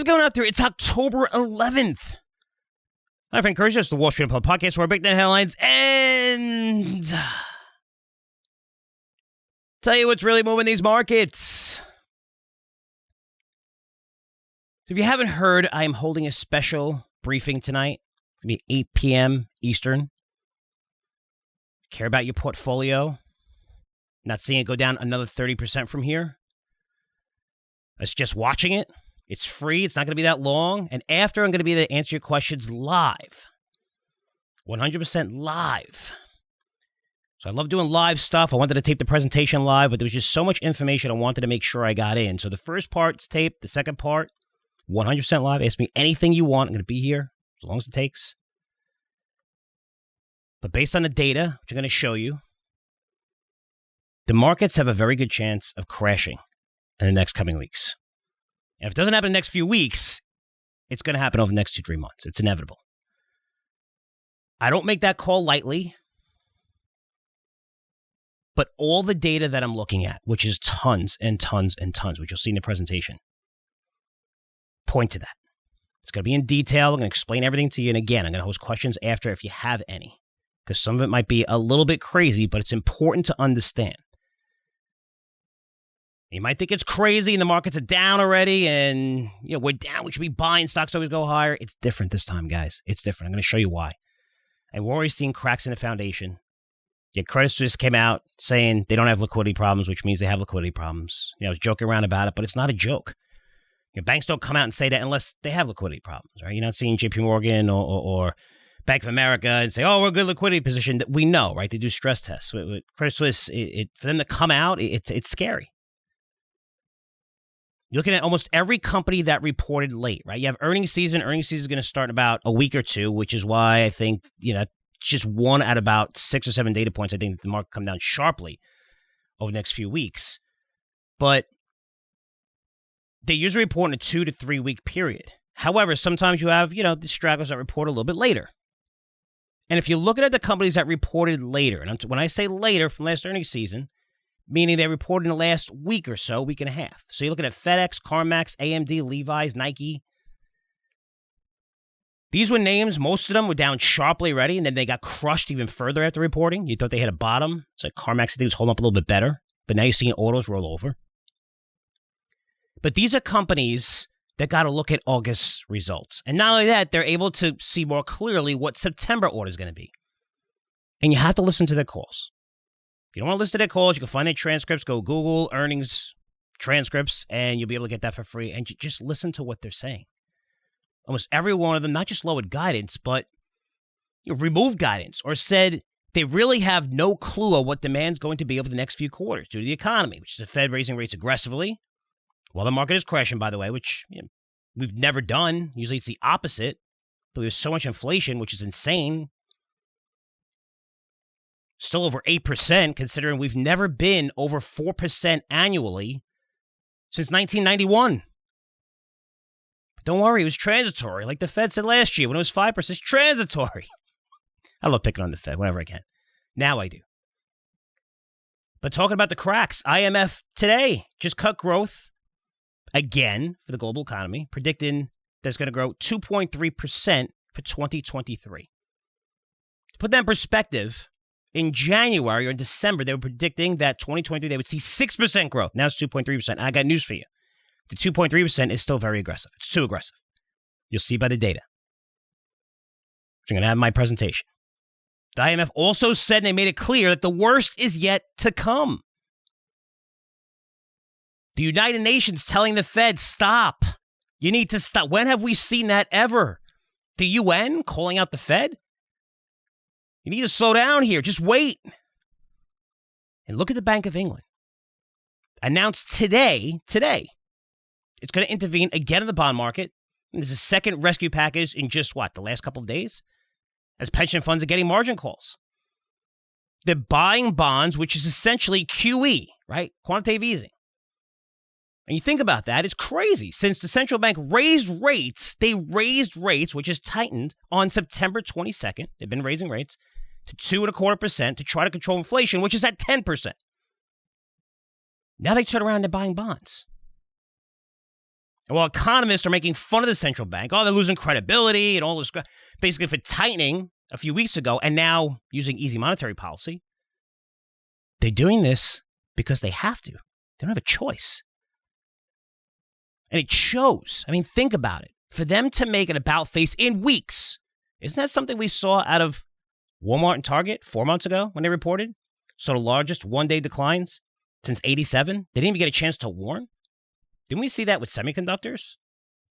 is going out there? It's October 11th. Hi, friend Curzio. It's the Wall Street Unplugged podcast where I break down headlines and tell you what's really moving these markets. So if you haven't heard, I am holding a special briefing tonight. It's going to be 8 p.m. Eastern. Care about your portfolio? Not seeing it go down another 30% from here? That's just watching it. It's free. It's not going to be that long. And after, I'm going to be able to answer your questions live. 100% live. So I love doing live stuff. I wanted to tape the presentation live, but there was just so much information I wanted to make sure I got in. So the first part's taped. The second part, 100% live. Ask me anything you want. I'm going to be here as long as it takes. But based on the data, which I'm going to show you, the markets have a very good chance of crashing in the next coming weeks. And if it doesn't happen in the next few weeks, it's going to happen over the next 2-3 months. It's inevitable. I don't make that call lightly, but all the data that I'm looking at, which is tons and tons and tons, which you'll see in the presentation, point to that. It's going to be in detail. I'm going to explain everything to you. And again, I'm going to host questions after if you have any, because some of it might be a little bit crazy, but it's important to understand. You might think it's crazy and the markets are down already and, we're down. We should be buying. Stocks always go higher. It's different this time, guys. It's different. I'm going to show you why. And we're already seeing cracks in the foundation. Credit Suisse came out saying they don't have liquidity problems, which means they have liquidity problems. I was joking around about it, but it's not a joke. Banks don't come out and say that unless they have liquidity problems, right? You're not seeing JP Morgan or Bank of America and say, oh, we're a good liquidity position. We know, right? They do stress tests. With Credit Suisse, for them to come out, it's scary. You're looking at almost every company that reported late, right? You have earnings season. Earnings season is going to start in about a week or two, which is why I think, just one out of about 6 or 7 data points, I think the market come down sharply over the next few weeks. But they usually report in a 2 to 3 week period. However, sometimes you have, the stragglers that report a little bit later. And if you're looking at the companies that reported later, and when I say later from last earnings season, meaning they reported in the last week or so, week and a half. So you're looking at FedEx, CarMax, AMD, Levi's, Nike. These were names, most of them were down sharply already, and then they got crushed even further after reporting. You thought they hit a bottom. It's like CarMax, I think, was holding up a little bit better, but now you're seeing autos roll over. But these are companies that got to look at August's results. And not only that, they're able to see more clearly what September order is going to be. And you have to listen to their calls. If you don't want to listen to their calls, you can find their transcripts. Go Google earnings transcripts, and you'll be able to get that for free. And just listen to what they're saying. Almost every one of them not just lowered guidance, but removed guidance or said they really have no clue of what demand's going to be over the next few quarters due to the economy, which is the Fed raising rates aggressively while the market is crashing, by the way, which we've never done. Usually it's the opposite. But there's so much inflation, which is insane. Still over 8%, considering we've never been over 4% annually since 1991. But don't worry, it was transitory. Like the Fed said last year when it was 5%, it's transitory. I love picking on the Fed whenever I can. Now I do. But talking about the cracks, IMF today just cut growth again for the global economy, predicting that it's going to grow 2.3% for 2023. To put that in perspective, in January or in December, they were predicting that 2023, they would see 6% growth. Now it's 2.3%. And I got news for you. The 2.3% is still very aggressive. It's too aggressive. You'll see by the data. Which I'm going to have in my presentation. The IMF also said, and they made it clear, that the worst is yet to come. The United Nations telling the Fed, stop. You need to stop. When have we seen that ever? The UN calling out the Fed? You need to slow down here. Just wait. And look at the Bank of England. Announced today, it's going to intervene again in the bond market. And there's a second rescue package in just the last couple of days? As pension funds are getting margin calls. They're buying bonds, which is essentially QE, right? Quantitative easing. And you think about that, it's crazy. Since the central bank raised rates, which is tightened on September 22nd. They've been raising rates to 2.25% to try to control inflation, which is at 10%. Now they turn around and they're buying bonds. Well, economists are making fun of the central bank. Oh, they're losing credibility and all this, basically for tightening a few weeks ago and now using easy monetary policy. They're doing this because they have to. They don't have a choice. And it shows. I mean, think about it. For them to make an about face in weeks, isn't that something we saw out of Walmart and Target 4 months ago when they reported? So the largest one-day declines since 87. They didn't even get a chance to warn. Didn't we see that with semiconductors?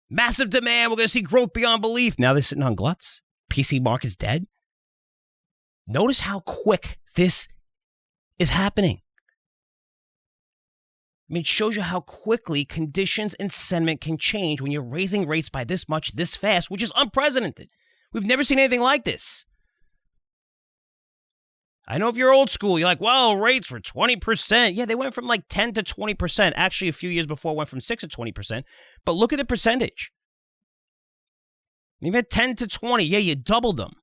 Massive demand. We're going to see growth beyond belief. Now they're sitting on gluts. PC market's dead. Notice how quick this is happening. I mean, it shows you how quickly conditions and sentiment can change when you're raising rates by this much, this fast, which is unprecedented. We've never seen anything like this. I know if you're old school, you're like, well, rates were 20%. Yeah, they went from like 10 to 20%. Actually, a few years before, it went from 6 to 20%. But look at the percentage. You've had 10 to 20. Yeah, you doubled them.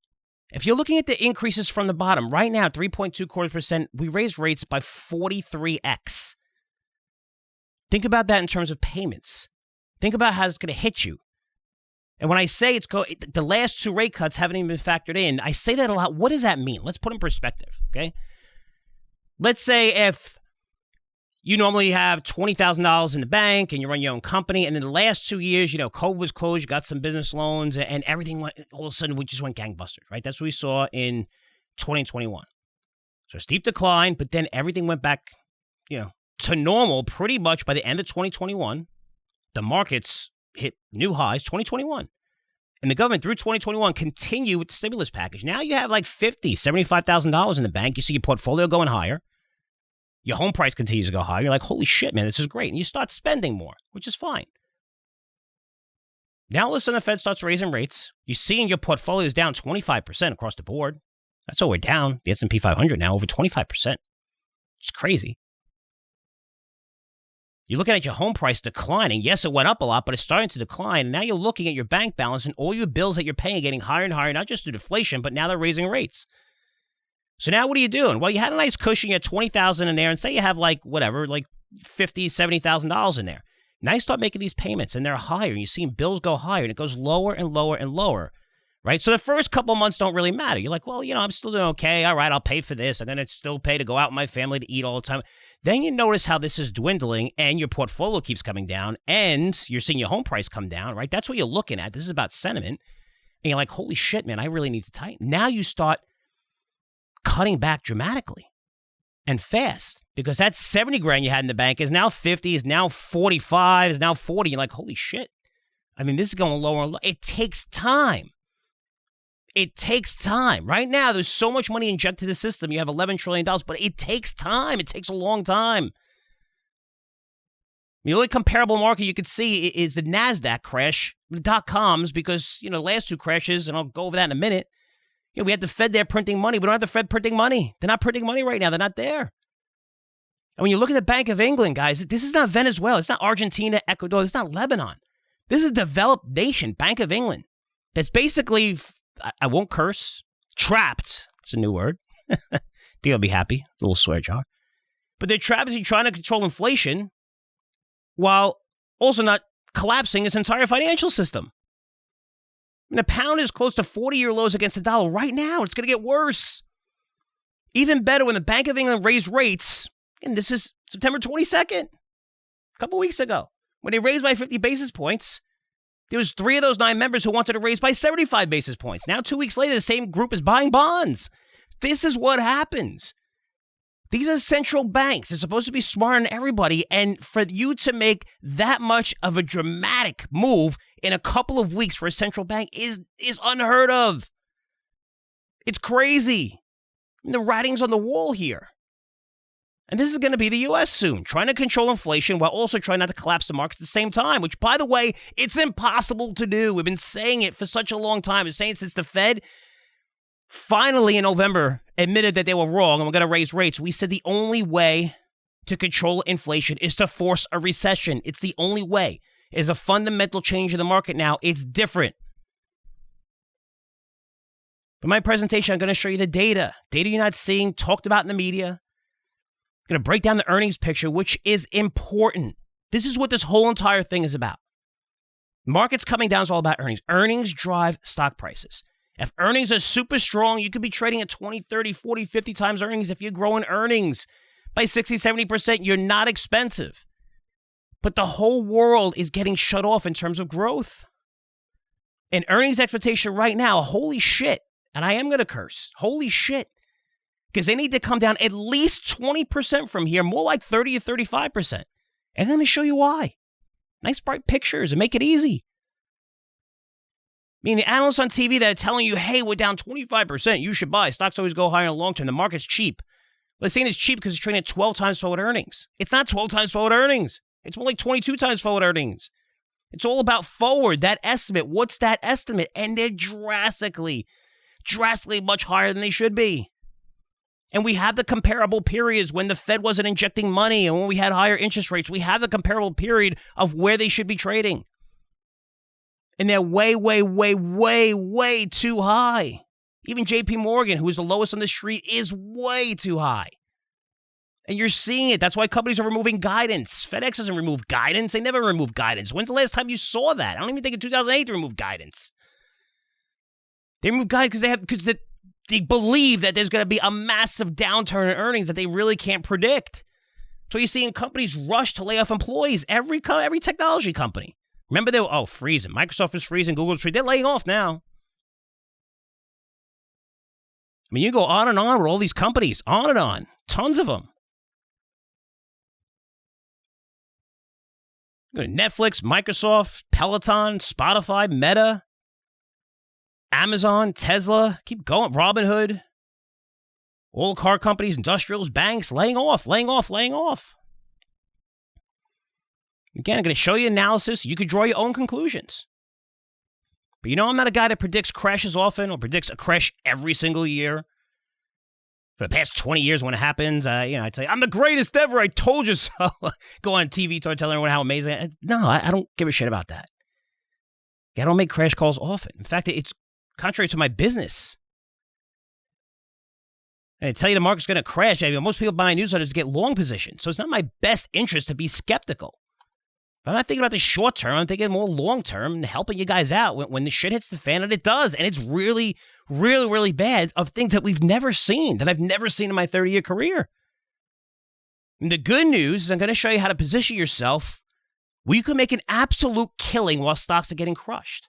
If you're looking at the increases from the bottom, right now, 3.25%, we raised rates by 43x. Think about that in terms of payments. Think about how it's going to hit you. And when I say the last 2 rate cuts haven't even been factored in, I say that a lot. What does that mean? Let's put in perspective, okay? Let's say if you normally have $20,000 in the bank and you run your own company, and in the last 2 years, COVID was closed, you got some business loans, and everything went, all of a sudden, we just went gangbusters, right? That's what we saw in 2021. So steep decline, but then everything went back, to normal pretty much by the end of 2021. The markets hit new highs, 2021. And the government through 2021 continued with the stimulus package. Now you have like $50,000, $75,000 in the bank. You see your portfolio going higher. Your home price continues to go higher. You're like, holy shit, man, this is great. And you start spending more, which is fine. Now all of a sudden the Fed starts raising rates. You're seeing your portfolio is down 25% across the board. That's all we're down. The S&P 500 now over 25%. It's crazy. You're looking at your home price declining. Yes, it went up a lot, but it's starting to decline. And now you're looking at your bank balance and all your bills that you're paying getting higher and higher, not just due to inflation, but now they're raising rates. So now what are you doing? Well, you had a nice cushion. You had $20,000 in there, and say you have like $50,000, $70,000 in there. Now you start making these payments, and they're higher. You're seeing bills go higher, and it goes lower and lower and lower, right? So the first couple of months don't really matter. You're like, well, I'm still doing okay. All right, I'll pay for this. I'm going to still pay to go out with my family to eat all the time. Then you notice how this is dwindling and your portfolio keeps coming down and you're seeing your home price come down, right? That's what you're looking at. This is about sentiment. And you're like, holy shit, man, I really need to tighten. Now you start cutting back dramatically and fast because that 70 grand you had in the bank is now 50, is now 45, is now 40. You're like, holy shit. I mean, this is going lower and lower. It takes time. It takes time. Right now, there's so much money injected to the system. You have $11 trillion, but it takes time. It takes a long time. The only comparable market you could see is the NASDAQ crash, the dot-coms, because, the last 2 crashes, and I'll go over that in a minute, we had the Fed there printing money. We don't have the Fed printing money. They're not printing money right now. They're not there. And when you look at the Bank of England, guys, this is not Venezuela. It's not Argentina, Ecuador. It's not Lebanon. This is a developed nation, Bank of England, that's basically... I won't curse. Trapped. It's a new word. They'll be happy. A little swear jar. But they're trapped in trying to control inflation while also not collapsing its entire financial system. And the pound is close to 40-year lows against the dollar right now. It's going to get worse. Even better when the Bank of England raised rates, and this is September 22nd, a couple weeks ago, when they raised by 50 basis points, there was 3 of those 9 members who wanted to raise by 75 basis points. Now, 2 weeks later, the same group is buying bonds. This is what happens. These are central banks. They're supposed to be smarter than everybody. And for you to make that much of a dramatic move in a couple of weeks for a central bank is unheard of. It's crazy. The writing's on the wall here. And this is going to be the U.S. soon, trying to control inflation while also trying not to collapse the market at the same time, which, by the way, it's impossible to do. We've been saying it for such a long time. We're saying since the Fed finally in November admitted that they were wrong and we're going to raise rates. We said the only way to control inflation is to force a recession. It's the only way. It is a fundamental change in the market now. It's different. For my presentation, I'm going to show you the data. Data you're not seeing, talked about in the media. I'm going to break down the earnings picture, which is important. This is what this whole entire thing is about. Markets coming down is all about earnings. Earnings drive stock prices. If earnings are super strong, you could be trading at 20, 30, 40, 50 times earnings. If you're growing earnings by 60, 70%, you're not expensive. But the whole world is getting shut off in terms of growth. And earnings expectation right now, holy shit, and I am going to curse, holy shit, because they need to come down at least 20% from here, more like 30 or 35%. And let me show you why. Nice bright pictures and make it easy. I mean, the analysts on TV that are telling you, hey, we're down 25%, you should buy. Stocks always go higher in the long term. The market's cheap. They're saying it's cheap because it's trading at 12 times forward earnings. It's not 12 times forward earnings. It's more like 22 times forward earnings. It's all about forward, that estimate. What's that estimate? And they're drastically much higher than they should be. And we have the comparable periods when the Fed wasn't injecting money and when we had higher interest rates. We have the comparable period of where they should be trading. And they're way, way, way, way, way too high. Even JP Morgan, who is the lowest on the street, is way too high. And you're seeing it. That's why companies are removing guidance. FedEx doesn't remove guidance. They never remove guidance. When's the last time you saw that? I don't even think in 2008 they removed guidance. They remove guidance because they believe that there's going to be a massive downturn in earnings that they really can't predict. So you're seeing companies rush to lay off employees. Every technology company. Remember they were, freezing. Microsoft was freezing. Google was freezing. They're laying off now. I mean, you go on and on with all these companies. On and on. Tons of them. Netflix, Microsoft, Peloton, Spotify, Meta, Amazon, Tesla, keep going, Robinhood, all car companies, industrials, banks, laying off. Again, I'm going to show you analysis. You could draw your own conclusions. But I'm not a guy that predicts crashes often or predicts a crash every single year. For the past 20 years when it happens, I tell you, I'm the greatest ever. I told you so. Go on TV, start telling everyone how amazing. No, I don't give a shit about that. I don't make crash calls often. In fact, it's contrary to my business. And I tell you the market's going to crash. Most people buy newsletters to get long positions. So it's not my best interest to be skeptical. But I'm not thinking about the short term. I'm thinking more long term and helping you guys out when the shit hits the fan, and it does. And it's really, really, really bad of things that we've never seen, that I've never seen in my 30-year career. And the good news is I'm going to show you how to position yourself where you can make an absolute killing while stocks are getting crushed.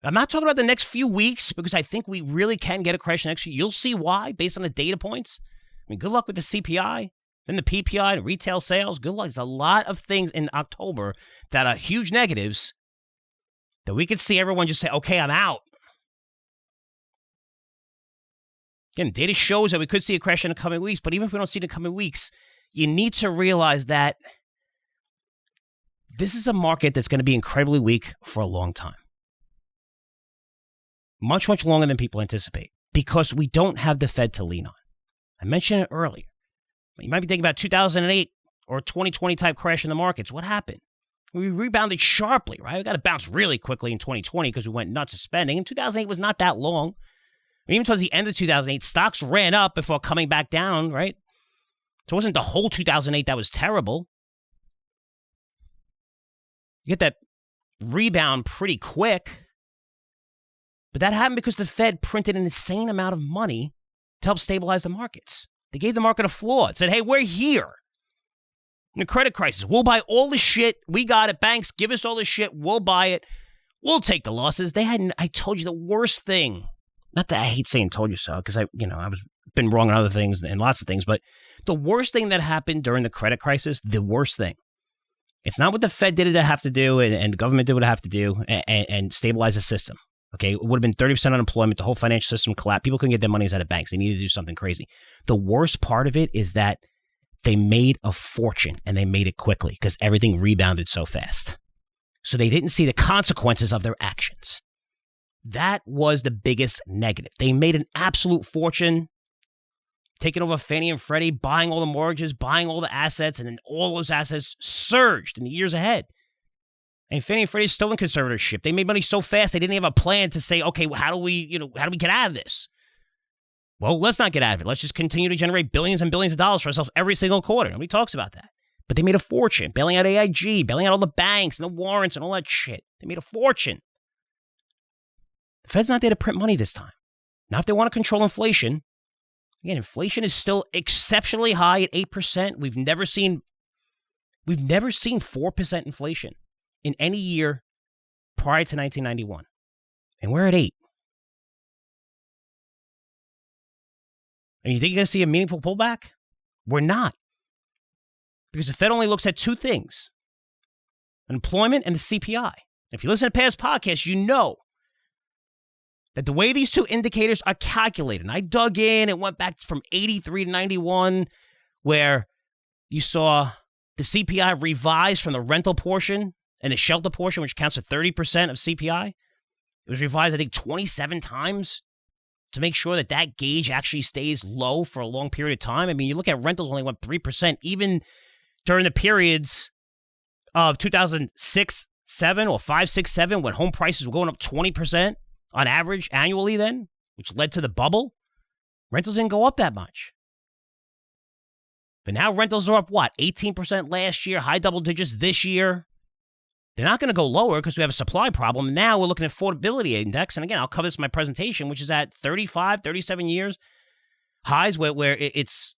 I'm not talking about the next few weeks because I think we really can get a crash next year. You'll see why based on the data points. I mean, good luck with the CPI. Then the PPI and retail sales, good luck. There's a lot of things in October that are huge negatives that we could see everyone just say, okay, I'm out. Again, data shows that we could see a crash in the coming weeks, but even if we don't see it in the coming weeks, you need to realize that this is a market that's going to be incredibly weak for a long time. Much, much longer than people anticipate because we don't have the Fed to lean on. I mentioned it earlier. You might be thinking about 2008 or 2020 type crash in the markets. What happened? We rebounded sharply, right? We got to bounce really quickly in 2020 because we went nuts of spending. And 2008 was not that long. Even towards the end of 2008, stocks ran up before coming back down, right? So it wasn't the whole 2008 that was terrible. You get that rebound pretty quick. But that happened because the Fed printed an insane amount of money to help stabilize the markets. They gave the market a floor. It said, hey, we're here. In the credit crisis, we'll buy all the shit. We got it. Banks, give us all the shit. We'll buy it. We'll take the losses. I told you the worst thing. Not that I hate saying told you so, because I was been wrong on other things and lots of things, but the worst thing that happened during the credit crisis, the worst thing. It's not what the Fed did to have to do and the government did what it have to do and stabilize the system. Okay, it would have been 30% unemployment. The whole financial system collapsed. People couldn't get their monies out of banks. They needed to do something crazy. The worst part of it is that they made a fortune and they made it quickly because everything rebounded so fast. So they didn't see the consequences of their actions. That was the biggest negative. They made an absolute fortune, taking over Fannie and Freddie, buying all the mortgages, buying all the assets, and then all those assets surged in the years ahead. And Fannie and Freddie is still in conservatorship. They made money so fast they didn't have a plan to say, okay, well, how do we get out of this? Well, let's not get out of it. Let's just continue to generate billions and billions of dollars for ourselves every single quarter. Nobody talks about that. But they made a fortune, bailing out AIG, bailing out all the banks and the warrants and all that shit. They made a fortune. The Fed's not there to print money this time. Now, if they want to control inflation, again, inflation is still exceptionally high at 8%. We've never seen 4% inflation in any year prior to 1991. And we're at 8. And you think you're going to see a meaningful pullback? We're not. Because the Fed only looks at two things: unemployment and the CPI. If you listen to past podcasts, you know that the way these two indicators are calculated, and I dug in and went back from 83 to 91, where you saw the CPI revised from the rental portion and the shelter portion, which counts for 30% of CPI. It was revised, I think, 27 times to make sure that that gauge actually stays low for a long period of time. I mean, you look at rentals only went 3%, even during the periods of 2006, 7, or 5, 6, 7, when home prices were going up 20% on average annually then, which led to the bubble. Rentals didn't go up that much. But now rentals are up, 18% last year, high double digits this year. They're not going to go lower because we have a supply problem. Now we're looking at affordability index. And again, I'll cover this in my presentation, which is at 35, 37 years highs where it's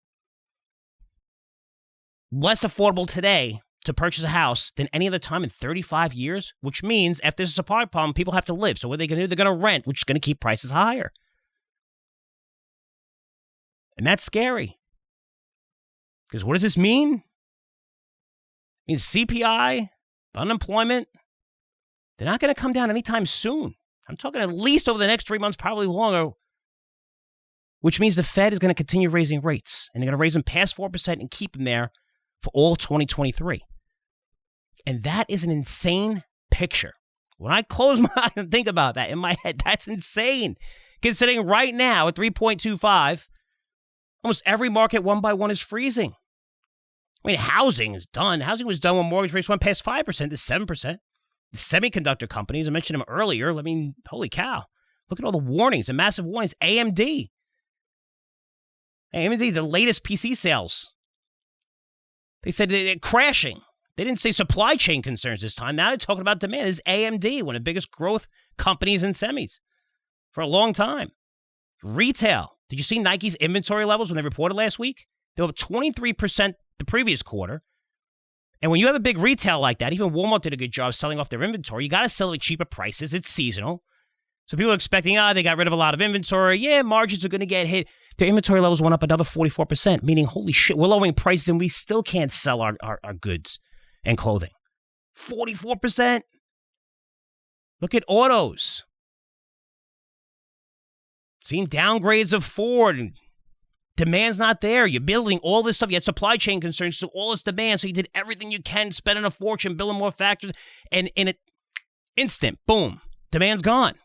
less affordable today to purchase a house than any other time in 35 years, which means if there's a supply problem, people have to live. So what are they going to do? They're going to rent, which is going to keep prices higher. And that's scary. Because what does this mean? It means CPI, unemployment, they're not going to come down anytime soon. I'm talking at least over the next 3 months, probably longer, which means the Fed is going to continue raising rates. And they're going to raise them past 4% and keep them there for all 2023. And that is an insane picture. When I close my eyes and think about that in my head, that's insane. Considering right now at 3.25, almost every market one by one is freezing. I mean, housing is done. Housing was done when mortgage rates went past 5% to 7%. The semiconductor companies, I mentioned them earlier. I mean, holy cow. Look at all the warnings, the massive warnings. AMD, the latest PC sales. They said they're crashing. They didn't say supply chain concerns this time. Now they're talking about demand. This is AMD, one of the biggest growth companies in semis for a long time. Retail. Did you see Nike's inventory levels when they reported last week? They were up 23% the previous quarter. And when you have a big retail like that, even Walmart did a good job selling off their inventory. You got to sell at cheaper prices. It's seasonal. So people are expecting, they got rid of a lot of inventory. Yeah, margins are going to get hit. Their inventory levels went up another 44%, meaning, holy shit, we're lowering prices and we still can't sell our goods and clothing. 44%. Look at autos. Seeing downgrades of Ford. Demand's not there. You're building all this stuff. You had supply chain concerns, so all this demand. So you did everything you can, spending a fortune, building more factories, and in an instant, boom, demand's gone.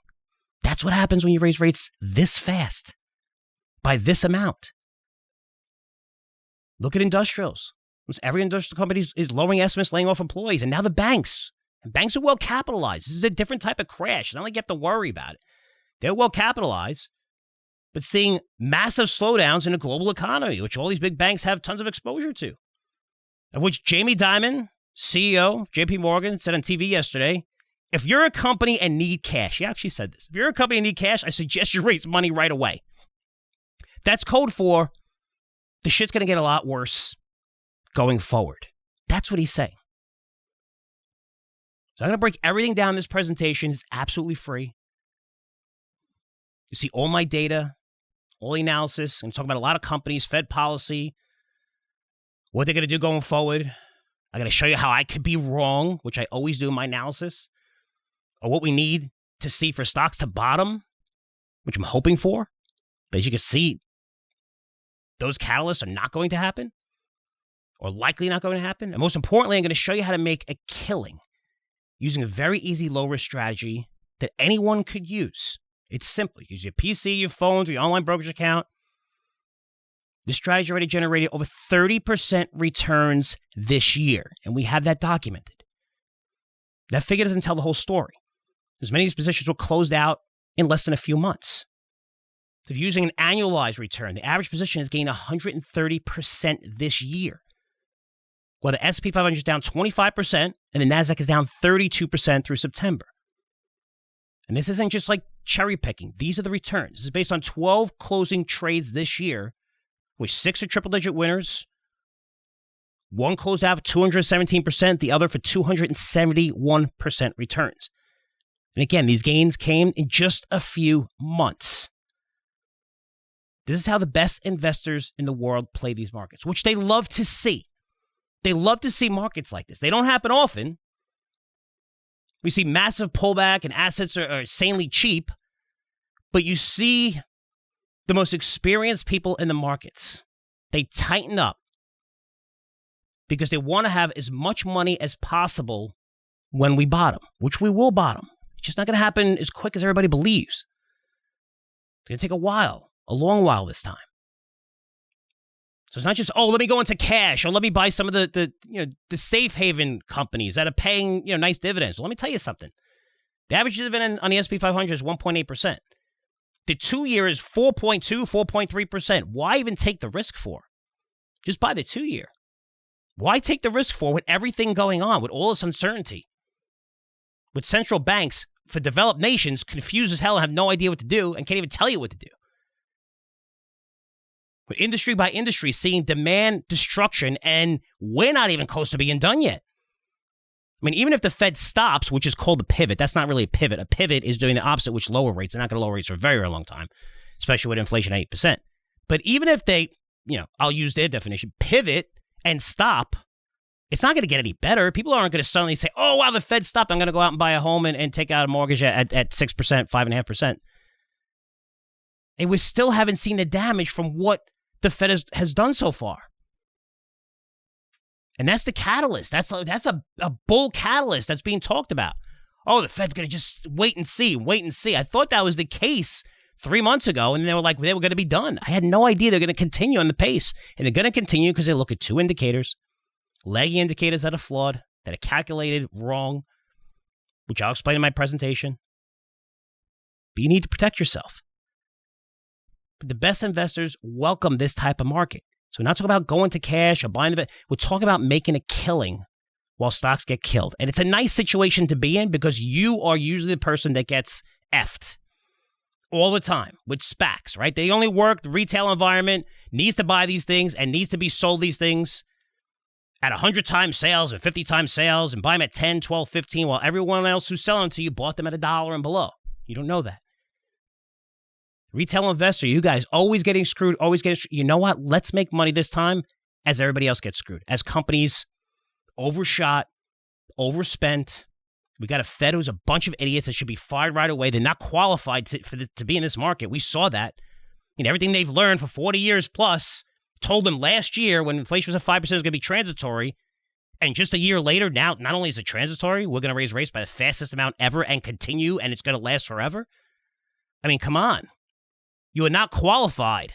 That's what happens when you raise rates this fast, by this amount. Look at industrials. Every industrial company is lowering estimates, laying off employees, and now the banks. And banks are well capitalized. This is a different type of crash. It's not like you have to worry about it. They're well capitalized, but seeing massive slowdowns in the global economy, which all these big banks have tons of exposure to. Of which Jamie Dimon, CEO, JP Morgan, said on TV yesterday, if you're a company and need cash, he actually said this, if you're a company and need cash, I suggest you raise money right away. That's code for the shit's going to get a lot worse going forward. That's what he's saying. So I'm going to break everything down in this presentation. It's absolutely free. You see all my data, all the analysis. I'm talking about a lot of companies, Fed policy, what they're going to do going forward. I'm going to show you how I could be wrong, which I always do in my analysis, or what we need to see for stocks to bottom, which I'm hoping for. But as you can see, those catalysts are not going to happen, or likely not going to happen. And most importantly, I'm going to show you how to make a killing using a very easy low-risk strategy that anyone could use. It's simple. Use your PC, your phones, or your online brokerage account. This strategy already generated over 30% returns this year, and we have that documented. That figure doesn't tell the whole story, because many of these positions were closed out in less than a few months. So if you're using an annualized return, the average position has gained 130% this year. while the S&P 500 is down 25% and the NASDAQ is down 32% through September. And this isn't just like cherry picking. These are the returns. This is based on 12 closing trades this year, with 6 are triple-digit winners. One closed out for 217%, the other for 271% returns. And again, these gains came in just a few months. This is how the best investors in the world play these markets, which they love to see. They love to see markets like this. They don't happen often. We see massive pullback and assets are insanely cheap, but you see the most experienced people in the markets. They tighten up because they want to have as much money as possible when we bottom, which we will bottom. It's just not going to happen as quick as everybody believes. It's going to take a while, a long while this time. So it's not just, let me go into cash or let me buy some of the safe haven companies that are paying, nice dividends. Well, let me tell you something. The average dividend on the S&P 500 is 1.8%. The 2-year is 4.2, 4.3%. Why even take the risk for? Just buy the 2-year. Why take the risk for with everything going on, with all this uncertainty? With central banks for developed nations confused as hell and have no idea what to do and can't even tell you what to do. With industry by industry seeing demand destruction, and we're not even close to being done yet. I mean, even if the Fed stops, which is called a pivot, that's not really a pivot. A pivot is doing the opposite, which lower rates. They're not going to lower rates for a very, very long time, especially with inflation at 8%. But even if they, I'll use their definition, pivot and stop, it's not going to get any better. People aren't going to suddenly say, oh, wow, the Fed stopped. I'm going to go out and buy a home and take out a mortgage at 6%, 5.5%. And we still haven't seen the damage from what the Fed has done so far. And that's the catalyst. That's a bull catalyst that's being talked about. Oh, the Fed's going to just wait and see. I thought that was the case 3 months ago, and they were like, they were going to be done. I had no idea they're going to continue on the pace. And they're going to continue because they look at 2 indicators, lagging indicators that are flawed, that are calculated wrong, which I'll explain in my presentation. But you need to protect yourself. But the best investors welcome this type of market. So we're not talking about going to cash or buying the bit. We're talking about making a killing while stocks get killed. And it's a nice situation to be in because you are usually the person that gets effed all the time with SPACs, right? They only work, the retail environment needs to buy these things and needs to be sold these things at 100 times sales and 50 times sales and buy them at 10, 12, 15, while everyone else who's selling to you bought them at $1 and below. You don't know that. Retail investor, you guys always getting screwed, You know what? Let's make money this time as everybody else gets screwed. As companies overshot, overspent. We got a Fed who's a bunch of idiots that should be fired right away. They're not qualified to be in this market. We saw that. Everything they've learned for 40 years plus told them last year when inflation was at 5% is going to be transitory. And just a year later, now, not only is it transitory, we're going to raise rates by the fastest amount ever and continue, and it's going to last forever. I mean, come on. You are not qualified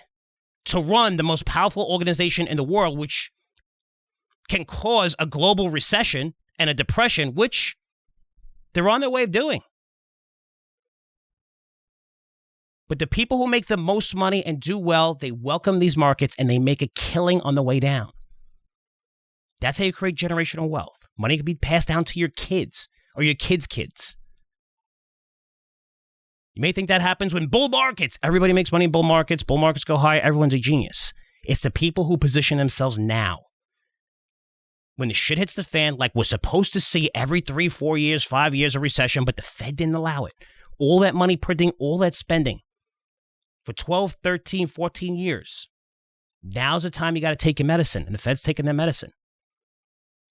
to run the most powerful organization in the world, which can cause a global recession and a depression, which they're on their way of doing. But the people who make the most money and do well, they welcome these markets and they make a killing on the way down. That's how you create generational wealth. Money can be passed down to your kids or your kids' kids. You may think that happens when bull markets. Everybody makes money in bull markets. Bull markets go high. Everyone's a genius. It's the people who position themselves now. When the shit hits the fan, like we're supposed to see every 3, 4 years, 5 years of recession, but the Fed didn't allow it. All that money printing, all that spending for 12, 13, 14 years. Now's the time you got to take your medicine, and the Fed's taking their medicine.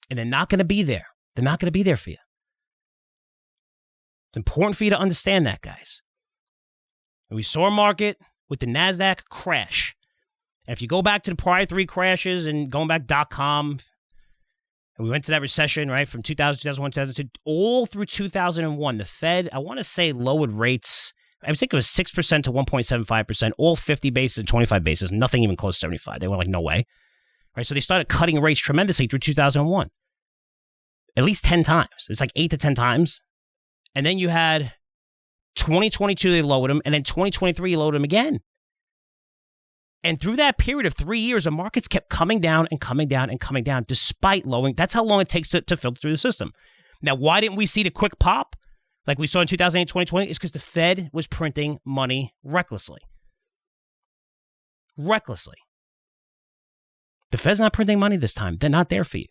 And they're not going to be there. They're not going to be there for you. It's important for you to understand that, guys. And we saw a market with the NASDAQ crash. And if you go back to the prior 3 crashes and going back .com, and we went to that recession, right, from 2000, 2001, 2002, all through 2001, the Fed, I want to say, lowered rates. I think it was 6% to 1.75%, all 50 basis and 25 basis, nothing even close to 75. They went like, no way. Right, so they started cutting rates tremendously through 2001. At least 10 times. It's like 8 to 10 times. And then you had 2022, they lowered them, and then 2023, you lowered them again. And through that period of 3 years, the markets kept coming down and coming down and coming down despite lowering. That's how long it takes to filter through the system. Now, why didn't we see the quick pop like we saw in 2008, 2020? It's because the Fed was printing money recklessly. Recklessly. The Fed's not printing money this time. They're not there for you.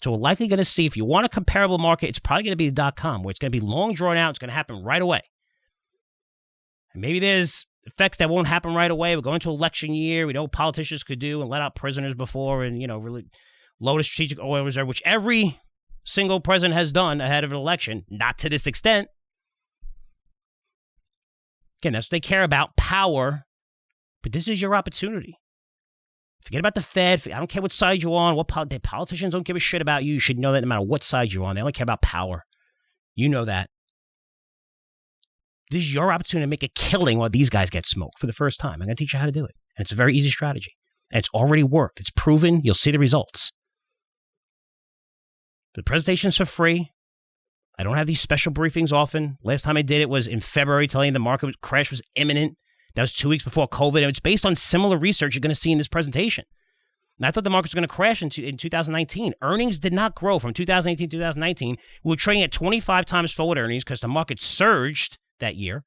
So we're likely going to see, if you want a comparable market, it's probably going to be the .com, where it's going to be long drawn out. It's going to happen right away. And maybe there's effects that won't happen right away. We're going to election year. We know what politicians could do and let out prisoners before and, really load a strategic oil reserve, which every single president has done ahead of an election. Not to this extent. Again, that's what they care about, power. But this is your opportunity. Forget about the Fed. I don't care what side you're on. The politicians don't give a shit about you. You should know that no matter what side you're on. They only care about power. You know that. This is your opportunity to make a killing while these guys get smoked for the first time. I'm going to teach you how to do it. And it's a very easy strategy. And it's already worked. It's proven. You'll see the results. The presentation's for free. I don't have these special briefings often. Last time I did it was in February, telling you the market crash was imminent. That was 2 weeks before COVID, and it's based on similar research you're going to see in this presentation. And I thought the market was going to crash in 2019. Earnings did not grow from 2018 to 2019. We were trading at 25 times forward earnings because the market surged that year.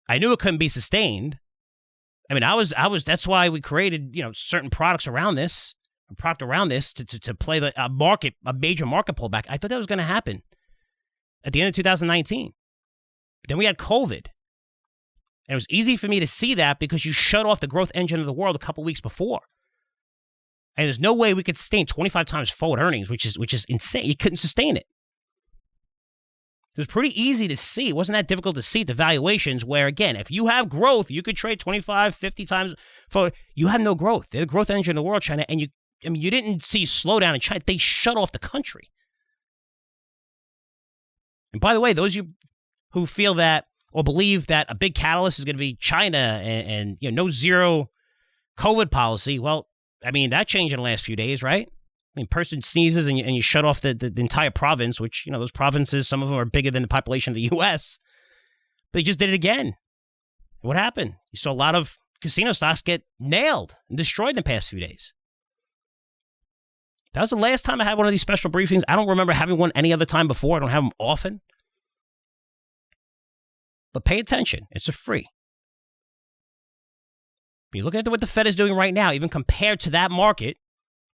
I knew it couldn't be sustained. I mean, I was. That's why we created, certain products around this, to play a major market pullback. I thought that was going to happen at the end of 2019. But then we had COVID. And it was easy for me to see that because you shut off the growth engine of the world a couple weeks before. And there's no way we could sustain 25 times forward earnings, which is insane. You couldn't sustain it. It was pretty easy to see. It wasn't that difficult to see the valuations where, again, if you have growth, you could trade 25, 50 times forward. You had no growth. They're the growth engine of the world, China. And you didn't see slowdown in China. They shut off the country. And by the way, those of you who feel that or believe that a big catalyst is going to be China and no zero COVID policy. Well, I mean, that changed in the last few days, right? I mean, person sneezes and you shut off the entire province, which, those provinces, some of them are bigger than the population of the U.S. But they just did it again. What happened? You saw a lot of casino stocks get nailed and destroyed in the past few days. That was the last time I had one of these special briefings. I don't remember having one any other time before. I don't have them often. But pay attention. It's a free. But you look at what the Fed is doing right now, even compared to that market,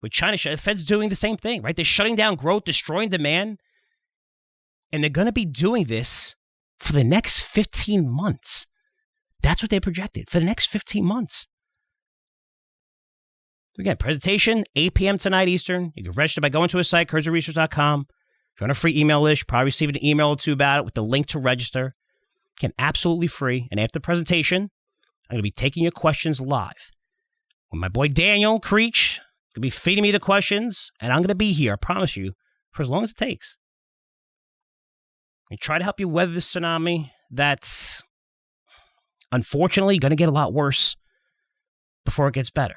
with China, the Fed's doing the same thing, right? They're shutting down growth, destroying demand. And they're going to be doing this for the next 15 months. That's what they projected, for the next 15 months. So again, presentation, 8 p.m. tonight Eastern. You can register by going to a site, curzioresearch.com. If you're on a free email list, you'll probably receive an email or two about it with the link to register. Again, absolutely free. And after the presentation, I'm going to be taking your questions live. With my boy Daniel Creech, going to be feeding me the questions, and I'm going to be here, I promise you, for as long as it takes. And try to help you weather this tsunami that's unfortunately going to get a lot worse before it gets better.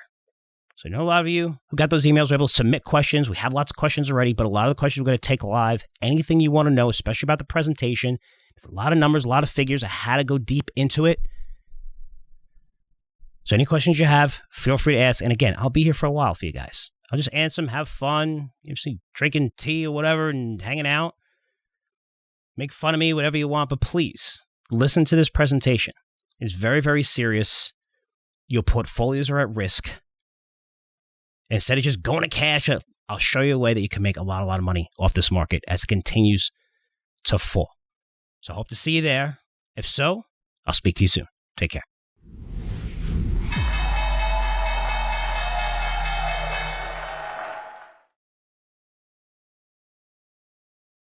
So I know a lot of you who got those emails were able to submit questions. We have lots of questions already, but a lot of the questions we're going to take live. Anything you want to know, especially about the presentation. It's a lot of numbers, a lot of figures. I had to go deep into it. So any questions you have, feel free to ask. And again, I'll be here for a while for you guys. I'll just answer them, have fun, drinking tea or whatever and hanging out. Make fun of me, whatever you want. But please, listen to this presentation. It's very, very serious. Your portfolios are at risk. Instead of just going to cash, I'll show you a way that you can make a lot of money off this market as it continues to fall. So I hope to see you there. If so, I'll speak to you soon. Take care.